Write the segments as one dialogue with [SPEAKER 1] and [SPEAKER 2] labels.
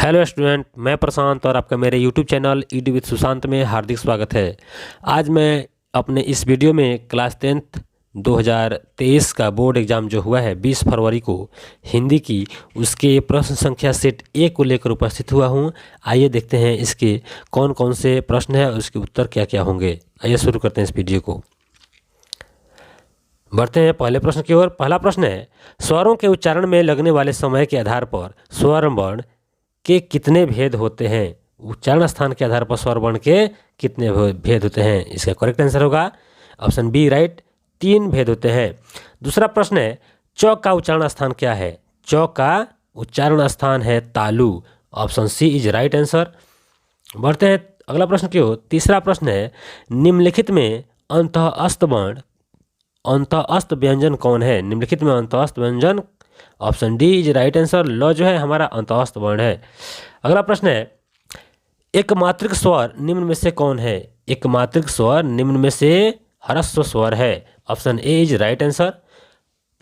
[SPEAKER 1] Hello student, मैं प्रशांत और आपका मेरे YouTube channel ED with Sushant में हार्दिक स्वागत है। आज मैं अपने इस वीडियो में क्लास 10th 2023 का बोर्ड एग्ज़ाम जो हुआ है 20 फरवरी को हिंदी की, उसके प्रश्न संख्या सेट ए को लेकर उपस्थित हुआ हूं। आइए देखते हैं इसके कौन कौन से प्रश्न हैं और उसके उत्तर क्या क्या होंगे। आइए शुरू करते हैं इस वीडियो को। बढ़ते हैं पहले प्रश्न की ओर। पहला प्रश्न है, स्वरों के उच्चारण में लगने वाले समय के आधार पर स्वर वर्ण के कितने भेद होते हैं। उच्चारण स्थान के आधार पर स्वर वर्ण के कितने भेद होते हैं। इसका करेक्ट आंसर होगा ऑप्शन बी राइट, 3 भेद होते हैं। दूसरा प्रश्न है, चौ का उच्चारण स्थान क्या है। चौ का उच्चारण स्थान है तालु, option C is right answer. बढ़ते हैं अगला प्रश्न की ओर। तीसरा प्रश्न है, निम्नलिखित में अंतःस्थ वर्ण अंतःस्थ व्यंजन कौन है। निम्नलिखित में अंतःस्थ व्यंजन, option D is right answer. ल जो है हमारा अंतःस्थ वर्ण है। अगला प्रश्न है, एकमात्रिक स्वर निम्न में से कौन है। एकमात्रिक स्वर निम्न में से ह्रस्व स्वर है, option A is right answer.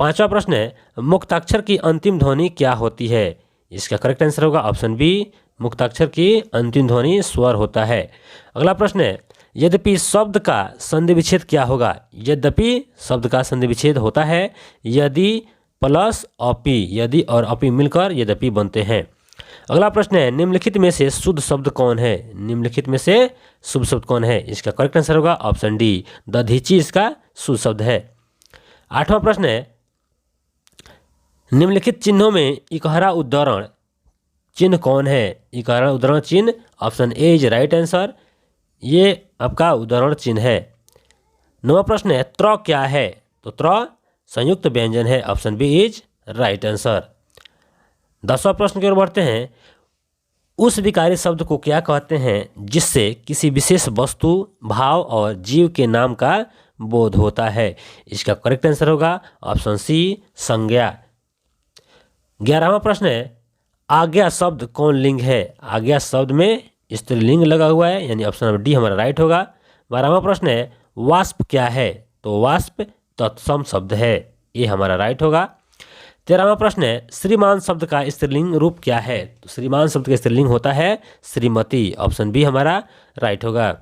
[SPEAKER 1] पांचवा प्रश्न है, मुक्ताक्षर की अंतिम ध्वनि क्या होती है। इसका करेक्ट आंसर होगा ऑप्शन बी, मुक्ताक्षर की अंतिम ध्वनि स्वर होता है। अगला प्रश्न है, यद्यपि शब्द का संधि विच्छेद क्या होगा। यद्यपि शब्द का संधि विच्छेद होता है यदि प्लस अपि, यदि और अपि मिलकर यद्यपि बनते हैं। अगला प्रश्न है, निम्नलिखित में से शुद्ध शब्द कौन है। निम्नलिखित में से शुद्ध शब्द कौन है। इसका करेक्ट आंसर होगा ऑप्शन डी, दधीची इसका शुद्ध शब्द है। आठवां प्रश्न है, निम्नलिखित चिन्हों में इकहरा उद्धरण चिन्ह कौन है। इकहरा उद्धरण चिन्ह, option A is right answer. ये आपका उदाहरण चिन्ह है। 9वां प्रश्न है, त्र क्या है। तो त्र संयुक्त व्यंजन है, option B is right answer. 10वां प्रश्न की ओर बढ़ते हैं, उस विकारी शब्द को क्या कहते हैं जिससे किसी विशेष वस्तु, भाव और जीव के नाम का बोध होता है। इसका करेक्ट आंसर होगा ऑप्शन सी, संज्ञा। 11वां प्रश्न है, आज्ञा शब्द कौन लिंग है। आज्ञा शब्द में स्त्रीलिंग लगा हुआ है, यानी ऑप्शन नंबर डी हमारा राइट होगा। 12वां प्रश्न है, वाष्प क्या है। तो वाष्प तत्सम शब्द है, ये हमारा राइट होगा। 13वां प्रश्न है, श्रीमान शब्द का स्त्रीलिंग रूप क्या है। तो श्रीमान शब्द का स्त्रीलिंग होता है श्रीमती, ऑप्शन बी हमारा राइट होगा।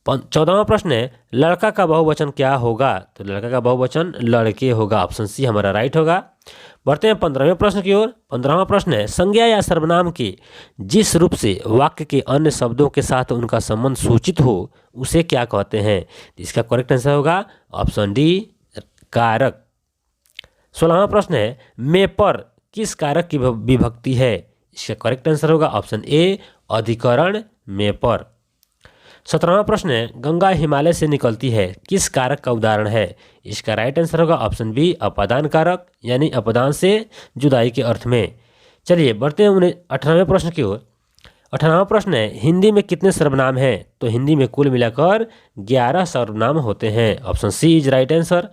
[SPEAKER 1] 14वां प्रश्न है, लड़का का बहुवचन क्या होगा। तो लड़का का बहुवचन लड़के होगा, ऑप्शन सी हमारा राइट होगा। बढ़ते हैं 15वें प्रश्न की ओर। 15वां प्रश्न है, संज्ञा या सर्वनाम के जिस रूप से वाक्य के अन्य शब्दों के साथ उनका संबंध सूचित हो उसे क्या कहते हैं। इसका करेक्ट आंसर होगा ऑप्शन डी, कारक। 16वां प्रश्न है, में पर किस कारक की विभक्ति है। इसका करेक्ट आंसर होगा ऑप्शन ए, अधिकरण में पर। 17वां प्रश्न है, गंगा हिमालय से निकलती है किस कारक का उदाहरण है। इसका राइट आंसर होगा ऑप्शन बी, अपादान कारक, यानी अपदान से जुदाई के अर्थ में। चलिए बढ़ते हैं 18वें प्रश्न की ओर। 18वां प्रश्न है, हिंदी में कितने सर्वनाम हैं। तो हिंदी में कुल मिलाकर 11 सर्वनाम होते हैं, option C is right answer.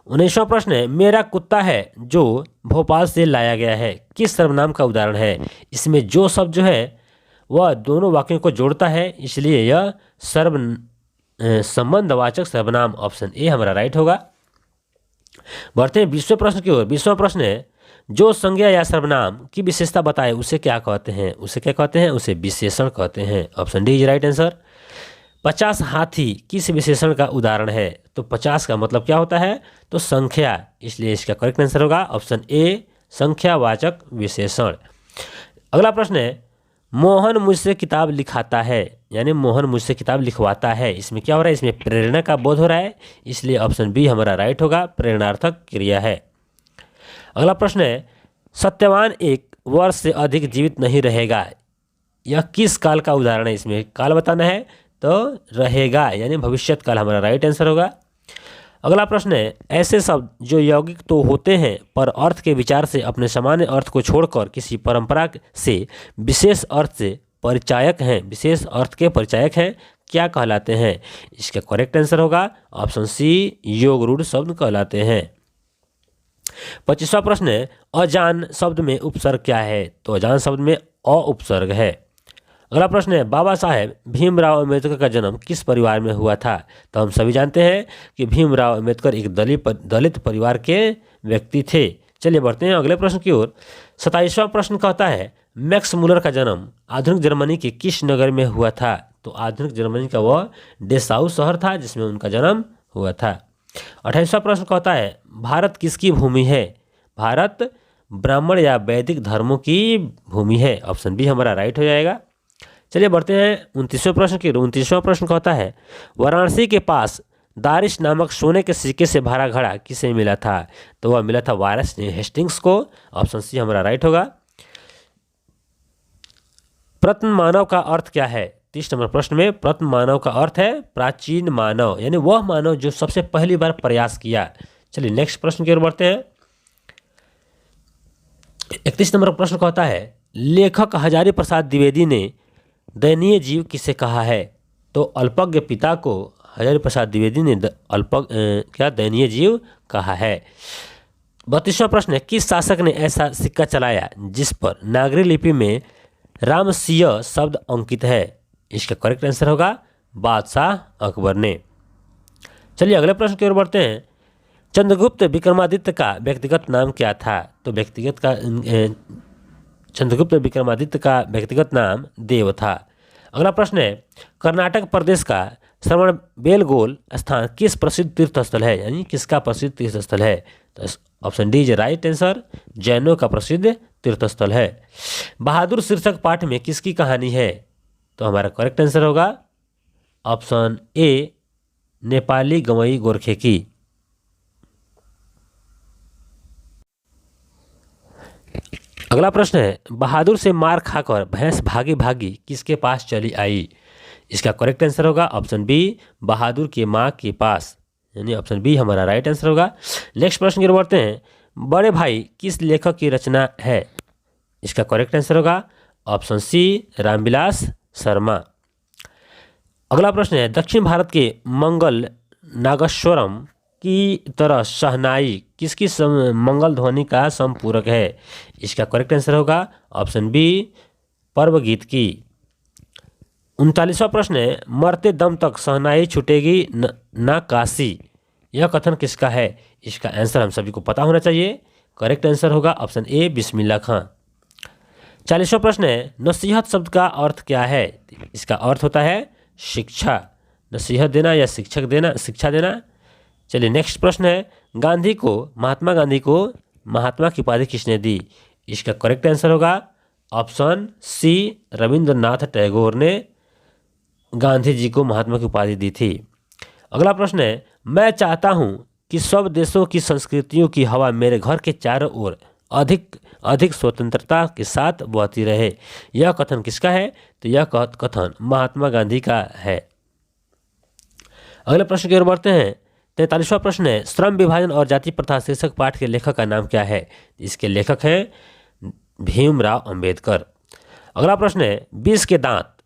[SPEAKER 1] 19वां प्रश्न है, मेरा कुत्ता है जो भोपाल से लाया गया है किस सर्वनाम का उदाहरण है। इसमें जो शब्द जो है वह दोनों वाक्यों को जोड़ता है, इसलिए यह संबंधवाचक सर्वनाम, ऑप्शन ए हमारा राइट होगा। बढ़ते हैं 20वें प्रश्न की ओर। 20वां प्रश्न है, जो संज्ञा या सर्वनाम की विशेषता बताए उसे क्या कहते हैं। उसे क्या कहते हैं, उसे विशेषण कहते हैं, option D is right answer. 50 हाथी किस विशेषण का उदाहरण है। तो 50 का मतलब क्या होता है, तो संख्या, इसलिए इसका करेक्ट आंसर होगा ऑप्शन ए, संख्यावाचक विशेषण। अगला प्रश्न है, मोहन मुझसे किताब लिखाता है, यानी मोहन मुझसे किताब लिखवाता है। इसमें क्या हो रहा है, इसमें प्रेरणा का बोध हो रहा है, इसलिए ऑप्शन बी हमारा राइट होगा, प्रेरणार्थक क्रिया है। अगला प्रश्न है, सत्यवान 1 वर्ष से अधिक जीवित नहीं रहेगा, यह किस काल का उदाहरण है। इसमें काल बताना है, तो रहेगा यानी भविष्यत काल हमारा राइट आंसर होगा। अगला प्रश्न है, ऐसे शब्द जो यौगिक तो होते हैं पर अर्थ के विचार से अपने सामान्य अर्थ को छोड़कर किसी परंपरा से विशेष अर्थ से परिचायक हैं, विशेष अर्थ के परिचायक हैं, क्या कहलाते हैं। इसका करेक्ट आंसर होगा ऑप्शन सी, योग रूढ़ शब्द कहलाते हैं। 25वां प्रश्न है, अजान शब्द में उपसर्ग क्या है। तो अजान शब्द में अ उपसर्ग है। अगला प्रश्न है, बाबा साहेब भीमराव अम्बेडकर का जन्म किस परिवार में हुआ था। तो हम सभी जानते हैं कि भीमराव अम्बेडकर एक दलित परिवार के व्यक्ति थे। चलिए बढ़ते हैं अगले प्रश्न की ओर। 27वां प्रश्न कहता है, मैक्स मूलर का जन्म आधुनिक जर्मनी के किस नगर में हुआ था? तो आधुनिक जर्मनी का वह डेसाउ शहर था जिसमें उनका जन्म हुआ था। 28वां प्रश्न कहता है भारत किसकी भूमि है? भारत ब्राह्मण या वैदिक धर्मों की भूमि है। ऑप्शन बी हमारा राइट हो जाएगा। चलिए बढ़ते हैं 29वें प्रश्न की। 29वां प्रश्न कहता है वाराणसी के पास दारिश नामक सोने के सिक्के से भरा घड़ा किसे मिला था? तो वह मिला था वायरस हेस्टिंग्स को। ऑप्शन सी हमारा राइट होगा। प्रत्न मानव का अर्थ क्या है? 30 नंबर प्रश्न में प्रत्न मानव का अर्थ है प्राचीन मानव, यानी वह मानव जो सबसे पहली बार प्रयास किया। चलिए नेक्स्ट प्रश्न की ओर बढ़ते हैं। 31 नंबर प्रश्न कहता है लेखक हजारी प्रसाद द्विवेदी ने दयनीय जीव किसे कहा है? तो अल्पज्ञ पिता को हजारी प्रसाद द्विवेदी ने क्या दयनीय जीव कहा है। 32वां प्रश्न है किस शासक ने ऐसा सिक्का चलाया जिस पर नागरी लिपि में रामसिंह शब्द अंकित है? इसका करेक्ट आंसर होगा बादशाह अकबर ने। चलिए अगले प्रश्न की ओर बढ़ते हैं। चंद्रगुप्त विक्रमादित्य का व्यक्तिगत नाम क्या था? तो चंद्रगुप्त विक्रमादित्य का व्यक्तिगत नाम देव था। अगला प्रश्न है कर्नाटक प्रदेश का श्रवण बेलगोल स्थान किस प्रसिद्ध तीर्थ स्थल है, यानी किसका प्रसिद्ध तीर्थ स्थल है? तो option D is right answer, जैनों का प्रसिद्ध तीर्थ स्थल है। बहादुर शीर्षक पाठ में किसकी कहानी है? तो हमारा करेक्ट आंसर होगा ऑप्शन ए नेपाली गवई गोरखे की। अगला प्रश्न है बहादुर से मार खाकर भैंस भागी भागी किसके पास चली आई? इसका करेक्ट आंसर होगा ऑप्शन बी बहादुर की माँ के पास, यानी ऑप्शन बी हमारा राइट आंसर होगा। नेक्स्ट प्रश्न की ओर बढ़ते हैं। बड़े भाई किस लेखक की रचना है? इसका करेक्ट आंसर होगा ऑप्शन सी रामविलास शर्मा। अगला प्रश्न है दक्षिण भारत के मंगल नागेश्वरम की तरह शहनाई किसकी मंगल ध्वनि का संपूरक है? इसका करेक्ट आंसर होगा ऑप्शन बी पर्व गीत की। 39वां प्रश्न है मरते दम तक शहनाई छूटेगी ना काशी, यह कथन किसका है? इसका आंसर हम सभी को पता होना चाहिए। करेक्ट आंसर होगा ऑप्शन ए बिस्मिल्लाह खां। 40वां प्रश्न है नसीहत शब्द का अर्थ क्या है? इसका अर्थ होता है शिक्षा, नसीहत देना या शिक्षा देना। चलिए नेक्स्ट प्रश्न है महात्मा गांधी को महात्मा की उपाधि किसने दी? इसका करेक्ट आंसर होगा ऑप्शन सी रविंद्रनाथ टैगोर ने गांधी जी को महात्मा की उपाधि दी थी। अगला प्रश्न है मैं चाहता हूं कि सब देशों की संस्कृतियों की हवा मेरे घर के चारों ओर अधिक स्वतंत्रता के साथ बहती रहे, यह कथन किसका है? तो यह कथन महात्मा गांधी का है। अगले प्रश्न की ओर बढ़ते हैं। 43वां प्रश्न है श्रम विभाजन और जाति प्रथा शीर्षक पाठ के लेखक का नाम क्या है? इसके लेखक हैं भीमराव अंबेडकर। अगला प्रश्न है 20 के दांत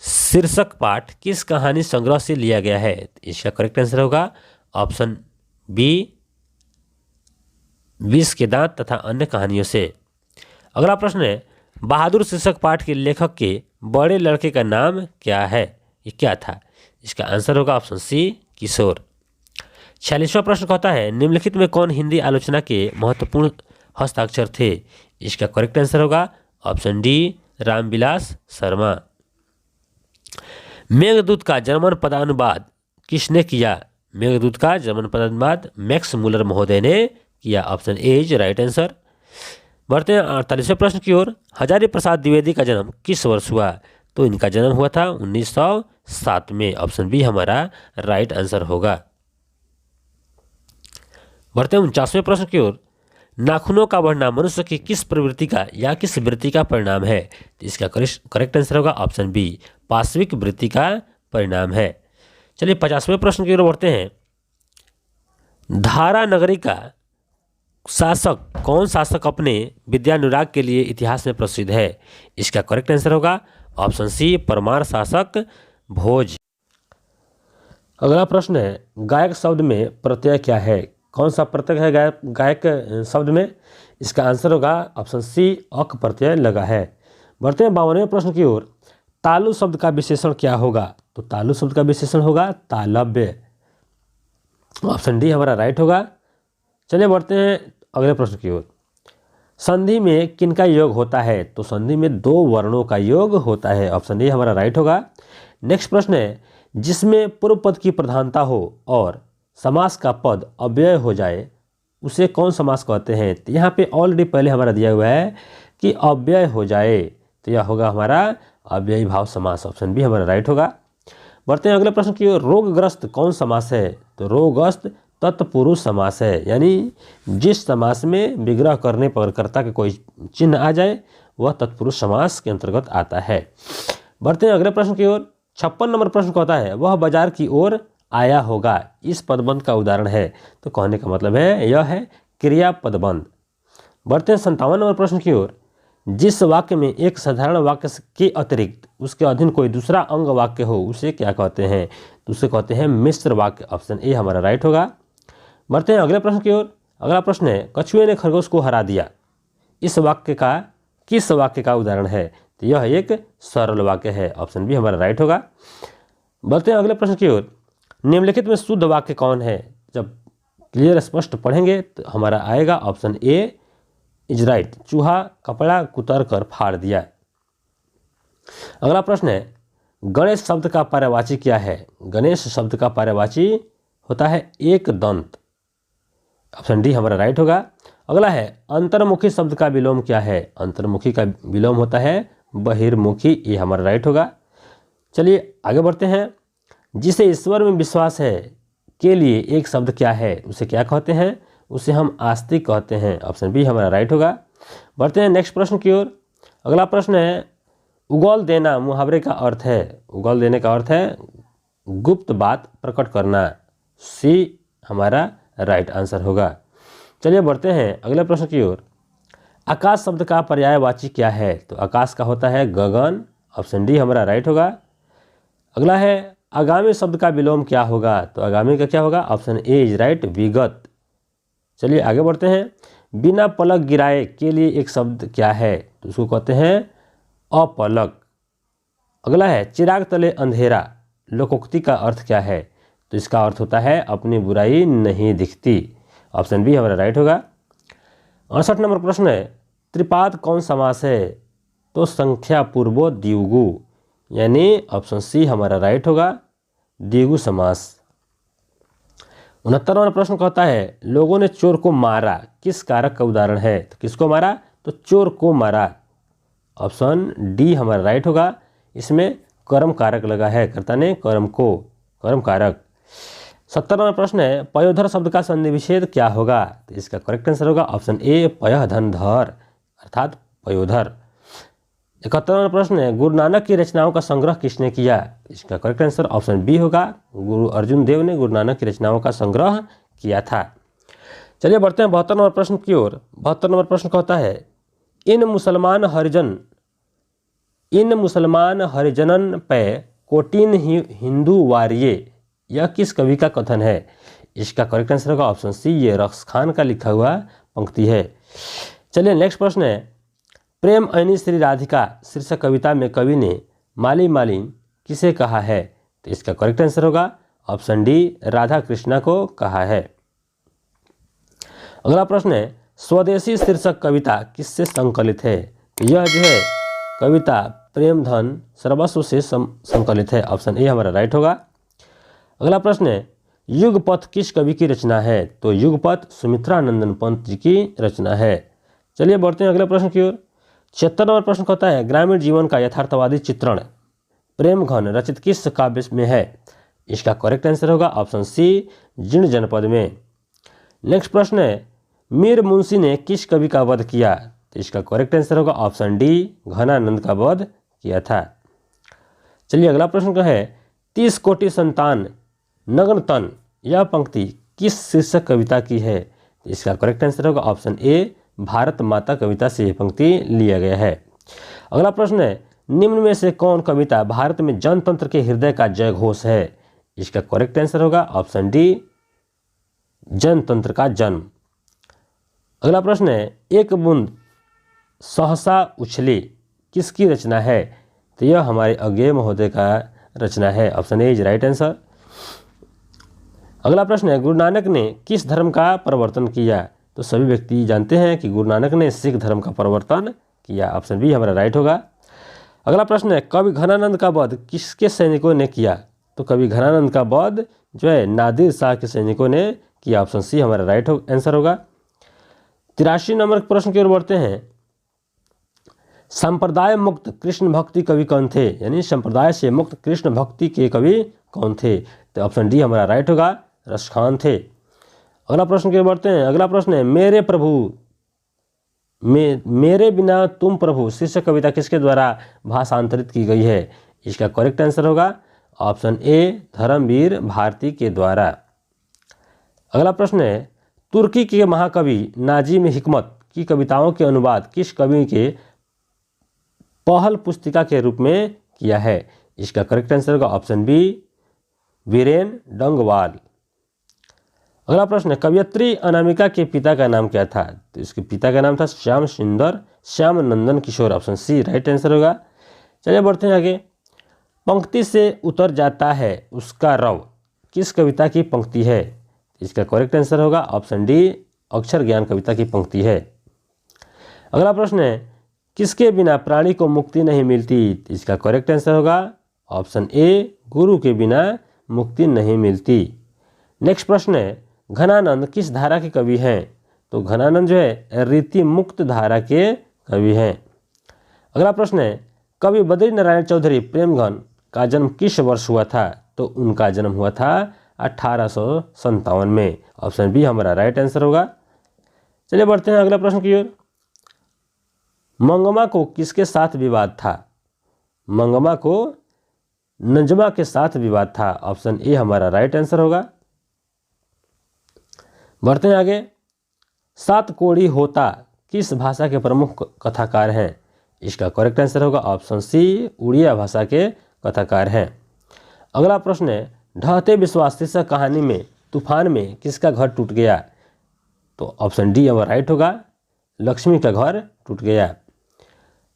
[SPEAKER 1] शीर्षक पाठ किस कहानी संग्रह से लिया गया है? इसका करेक्ट आंसर होगा ऑप्शन बी 20 के दांत तथा अन्य कहानियों से। अगला प्रश्न है बहादुर शीर्षक पाठ के लेखक के बड़े लड़के का नाम क्या है? ये क्या था? इसका आंसर होगा ऑप्शन सी किशोर। 46वां प्रश्न कहता है निम्नलिखित में कौन हिंदी आलोचना के महत्वपूर्ण हस्ताक्षर थे? इसका करेक्ट आंसर होगा ऑप्शन डी रामविलास शर्मा। मेघदूत का जर्मन पदानुवाद किसने किया? मेघदूत का जर्मन पदानुवाद मैक्स मूलर महोदय ने किया। Option A is right answer. बढ़ते हैं 48वें प्रश्न की ओर। हजारी प्रसाद द्विवेदी का जन्म किस वर्ष हुआ? तो इनका जन्म हुआ था 1907 में। ऑप्शन बी हमारा राइट आंसर होगा। बढ़ते हैं 49वें प्रश्न की ओर। नाखूनों का बढ़ना मनुष्य की किस प्रवृत्ति का या किस वृत्ति का परिणाम है? तो इसका करेक्ट आंसर होगा ऑप्शन बी पाश्विक वृत्ति का परिणाम है। चलिए 50वें प्रश्न की ओर बढ़ते हैं। धारा नगरी का कौन शासक अपने विद्यानुराग के लिए इतिहास में प्रसिद्ध है? इसका करेक्ट आंसर होगा ऑप्शन सी परमार शासक भोज। अगला प्रश्न है गायक शब्द में प्रत्यय क्या है? कौन सा प्रत्यय है गायक शब्द में? इसका आंसर होगा ऑप्शन सी अक प्रत्यय लगा है। बढ़ते हैं 52वें प्रश्न की ओर। तालु शब्द का विशेषण क्या होगा? तो तालु शब्द का विशेषण होगा तालव्य। ऑप्शन डी हमारा राइट होगा। चलिए बढ़ते हैं अगले प्रश्न की ओर। संधि में किनका योग होता है? तो संधि में दो वर्णों का योग होता है। ऑप्शन ए हमारा राइट होगा। नेक्स्ट प्रश्न है, जिसमें पूर्व पद की प्रधानता हो और समास का पद अव्यय हो जाए उसे कौन समास कहते हैं? तो यहाँ पे ऑलरेडी पहले हमारा दिया हुआ है कि अव्यय हो जाए, तो यह होगा हमारा अव्ययी भाव समास। ऑप्शन बी हमारा राइट होगा। बढ़ते हैं अगले प्रश्न की ओर। रोगग्रस्त कौन समास है? तो रोगग्रस्त तत्पुरुष समास है, यानी जिस समास में विग्रह करने पर कर्ता के कोई चिन्ह आ जाए वह तत्पुरुष समास के अंतर्गत आता है। बढ़ते हैं अगले प्रश्न की ओर। 56 नंबर प्रश्न कहता है, वह बाजार की ओर आया होगा, इस पदबंध का उदाहरण है। तो कहने का मतलब है यह है क्रिया पदबंध। बढ़ते हैं 57 नंबर प्रश्न की ओर। जिस वाक्य में एक साधारण वाक्य के अतिरिक्त उसके अधीन कोई दूसरा अंग वाक्य हो उसे क्या कहते हैं? तो उसे कहते हैं मिश्र वाक्य। ऑप्शन ए हमारा राइट होगा। बढ़ते हैं अगले प्रश्न की ओर। अगला प्रश्न है, कछुए ने खरगोश को हरा दिया, इस वाक्य का किस वाक्य का उदाहरण है? तो यह एक सरल वाक्य है। ऑप्शन बी हमारा राइट होगा। बढ़ते हैं अगले प्रश्न की ओर। निम्नलिखित में शुद्ध वाक्य कौन है? जब क्लियर स्पष्ट पढ़ेंगे तो हमारा आएगा ऑप्शन ए इज राइट। चूहा कपड़ा कुतर कर फाड़ दिया। अगला प्रश्न है, गणेश शब्द का पर्यायवाची क्या है? गणेश शब्द का पर्यायवाची होता है एक दंत। ऑप्शन डी हमारा राइट होगा। अगला है, अंतर्मुखी शब्द का विलोम क्या है? अंतर्मुखी का विलोम होता है बहिर्मुखी। ये हमारा राइट होगा। चलिए आगे बढ़ते हैं। जिसे ईश्वर में विश्वास है के लिए एक शब्द क्या है? उसे क्या कहते हैं? उसे हम आस्तिक कहते हैं। ऑप्शन बी हमारा राइट होगा। बढ़ते हैं नेक्स्ट प्रश्न की ओर। अगला प्रश्न है, उगल देना मुहावरे का अर्थ है। उगल देने का अर्थ है गुप्त बात प्रकट करना। सी हमारा राइट आंसर होगा। चलिए बढ़ते हैं अगले प्रश्न की ओर। आकाश शब्द का पर्यायवाची क्या है? तो आकाश का होता है गगन। ऑप्शन डी हमारा राइट होगा। अगला है, आगामी शब्द का विलोम क्या होगा? तो आगामी का क्या होगा? ऑप्शन ए इज राइट, विगत। चलिए आगे बढ़ते हैं। बिना पलक गिराए के लिए एक शब्द क्या है? तो उसको कहते हैं अपलक। अगला है, चिराग तले अंधेरा लोकोक्ति का अर्थ क्या है? तो इसका अर्थ होता है अपनी बुराई नहीं दिखती। ऑप्शन बी हमारा राइट होगा। 68 नंबर प्रश्न है, त्रिपाद कौन समास है? तो संख्या पूर्वो द्विगु, यानी ऑप्शन सी हमारा राइट होगा, द्विगु समास। 69 नंबर प्रश्न कहता है, लोगों ने चोर को मारा, किस कारक का उदाहरण है? तो किसको मारा? तो चोर को मारा। ऑप्शन डी हमारा राइट होगा। इसमें कर्म कारक लगा है, कर्ता ने कर्म को, कर्म कारक। 70 नंबर प्रश्न है, पयोधर शब्द का संधि विच्छेद क्या होगा? तो इसका करेक्ट आंसर होगा ऑप्शन ए पयः धन धर, अर्थात पयोधर। 71 नंबर प्रश्न है, गुरु नानक की रचनाओं का संग्रह किसने किया? इसका करेक्ट आंसर ऑप्शन बी होगा, गुरु अर्जुन देव ने गुरु नानक की रचनाओं का संग्रह किया था। चलिए बढ़ते हैं 72 नंबर प्रश्न की ओर। 72 नंबर प्रश्न कहता है, इन मुसलमान हरिजनन पे कोटिन हिंदू वारिये, यह किस कवि का कथन है? इसका करेक्ट आंसर होगा ऑप्शन सी, ये रक्स खान का लिखा हुआ पंक्ति है। चलिए नेक्स्ट प्रश्न है, प्रेम ऐनी श्री राधिका शीर्षक कविता में कवि ने माली मालिन किसे कहा है? तो इसका करेक्ट आंसर होगा ऑप्शन डी, राधा कृष्णा को कहा है। अगला प्रश्न है, स्वदेशी शीर्षक कविता किससे संकलित है? तो यह जो है कविता प्रेम धन सर्वस्व से संकलित है। ऑप्शन ए हमारा राइट होगा। अगला प्रश्न है, युगपथ किस कवि की रचना है? तो युगपथ सुमित्रा नंदन पंत जी की रचना है। चलिए बढ़ते हैं अगले प्रश्न की ओर। 76 नंबर प्रश्न कहता है, ग्रामीण जीवन का यथार्थवादी चित्रण प्रेम घन रचित किस काव्य में है? इसका करेक्ट आंसर होगा ऑप्शन सी, जीर्ण जनपद में। नेक्स्ट प्रश्न है, मीर मुंशी ने किस कवि का वध किया? तो इसका करेक्ट आंसर होगा ऑप्शन डी, घनानंद का वध किया था। चलिए अगला प्रश्न का है, 30 कोटि संतान नग्न तन, यह पंक्ति किस शीर्षक कविता की है? तो इसका करेक्ट आंसर होगा ऑप्शन ए, भारत माता कविता से यह पंक्ति लिया गया है। अगला प्रश्न है, निम्न में से कौन कविता भारत में जनतंत्र के हृदय का जय घोष है? इसका करेक्ट आंसर होगा ऑप्शन डी, जनतंत्र का जन्म। अगला प्रश्न है, एक बूंद सहसा उछली किसकी रचना है? तो यह हमारे अज्ञेय महोदय का रचना है। Option A is right answer. अगला प्रश्न है, गुरु नानक ने किस धर्म का प्रवर्तन किया? तो सभी व्यक्ति जानते हैं कि गुरु नानक ने सिख धर्म का प्रवर्तन किया। ऑप्शन बी हमारा राइट होगा। अगला प्रश्न है, कवि घनानंद का वध किसके सैनिकों ने किया? तो कवि घनानंद का वध जो है नादिर शाह के सैनिकों ने किया। ऑप्शन सी हमारा राइट आंसर होगा। 83 नंबर के प्रश्न की ओर बढ़ते हैं। संप्रदाय मुक्त कृष्ण भक्ति कवि कौन थे? यानी संप्रदाय से मुक्त कृष्ण भक्ति के कवि कौन थे? तो ऑप्शन डी हमारा राइट होगा, रसखान थे। अगला प्रश्न की ओर बढ़ते हैं। अगला प्रश्न है, मेरे प्रभु मेरे बिना तुम प्रभु शीर्षक कविता किसके द्वारा भाषांतरित की गई है? इसका करेक्ट आंसर होगा ऑप्शन ए, धर्मवीर भारती के द्वारा। अगला प्रश्न है, तुर्की के महाकवि नाजिम हिकमत की कविताओं के अनुवाद किस कवि के पहल पुस्तिका के रूप में किया है? इसका करेक्ट आंसर होगा ऑप्शन बी, वीरेन डंगवाल। अगला प्रश्न है, कवयित्री अनामिका के पिता का नाम क्या था? तो इसके पिता का नाम था श्याम नंदन किशोर। ऑप्शन सी राइट आंसर होगा। चलिए बढ़ते हैं आगे। पंक्ति से उतर जाता है उसका रव किस कविता की पंक्ति है? इसका करेक्ट आंसर होगा ऑप्शन डी, अक्षर ज्ञान कविता की पंक्ति है। अगला प्रश्न है, किसके बिना प्राणी को मुक्ति नहीं मिलती? इसका करेक्ट आंसर होगा ऑप्शन ए, गुरु के बिना मुक्ति नहीं मिलती। नेक्स्ट प्रश्न है, घनानंद किस धारा के कवि हैं? तो घनानंद जो है रीति मुक्त धारा के कवि हैं। अगला प्रश्न है, कवि बद्री नारायण चौधरी प्रेमघन का जन्म किस वर्ष हुआ था? तो उनका जन्म हुआ था 1857 में। ऑप्शन बी हमारा राइट आंसर होगा। चलिए बढ़ते हैं अगला प्रश्न की ओर। मंगमा को किसके साथ विवाद था? मंगमा को नजमा के साथ विवाद था। ऑप्शन ए हमारा राइट आंसर होगा। बढ़ते हैं आगे। सात कोड़ी होता किस भाषा के प्रमुख कथाकार हैं? इसका करेक्ट आंसर होगा ऑप्शन सी, उड़िया भाषा के कथाकार हैं। अगला प्रश्न है, ढहते विश्वास शीर्षक कहानी में तूफान में किसका घर टूट गया? तो ऑप्शन डी हमारा राइट होगा, लक्ष्मी का घर टूट गया।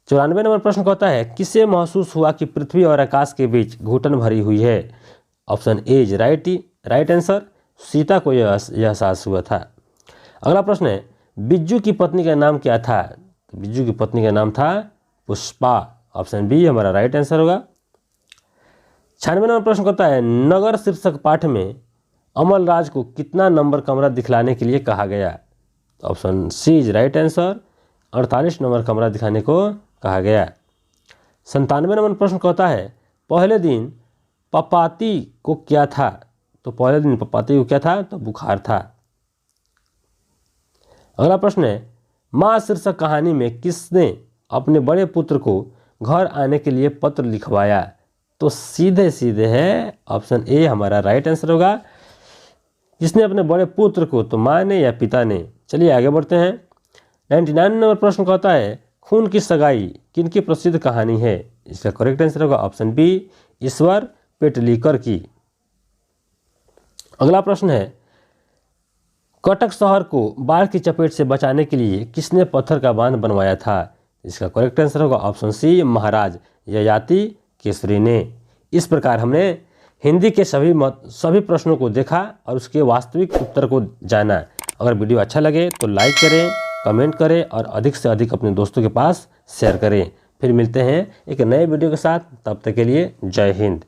[SPEAKER 1] 94 नंबर प्रश्न कहता है, किसे महसूस हुआ कि पृथ्वी और आकाश के बीच घुटन भरी हुई है? Option A is right answer, Sita को यह एहसास हुआ था। अगला प्रश्न है, बिज्जू की पत्नी का नाम क्या था? बिज्जू की पत्नी का नाम था पुष्पा। ऑप्शन बी हमारा राइट आंसर होगा। 96 नंबर प्रश्न कहता है, नगर शीर्षक पाठ में अमलराज को कितना नंबर कमरा दिखलाने के लिए कहा गया? Option C is right answer, 48 नंबर कमरा दिखाने को कहा गया। 97 नंबर प्रश्न कहता है, पहले दिन पपाती को क्या था? तो पहले दिन पपाती को क्या था? तो बुखार था। अगला प्रश्न है, माँ शीर्षक कहानी में किसने अपने बड़े पुत्र को घर आने के लिए पत्र लिखवाया? तो सीधे सीधे है ऑप्शन ए हमारा राइट आंसर होगा। किसने अपने बड़े पुत्र को? तो माँ ने या पिता ने। चलिए आगे बढ़ते हैं। 99 नंबर प्रश्न कहता है, खून की सगाई किनकी प्रसिद्ध कहानी है? इसका करेक्ट आंसर होगा ऑप्शन बी, ईश्वर पेटलीकर की। अगला प्रश्न है, कटक शहर को बाढ़ की चपेट से बचाने के लिए किसने पत्थर का बांध बनवाया था? इसका करेक्ट आंसर होगा ऑप्शन सी, महाराज ययाति केसरी ने। इस प्रकार हमने हिंदी के सभी प्रश्नों को देखा और उसके वास्तविक उत्तर को जाना। अगर वीडियो अच्छा लगे तो लाइक करें, कमेंट करें और अधिक से अधिक अपने दोस्तों के पास शेयर करें। फिर मिलते हैं एक नए वीडियो के साथ, तब तक के लिए जय हिंद।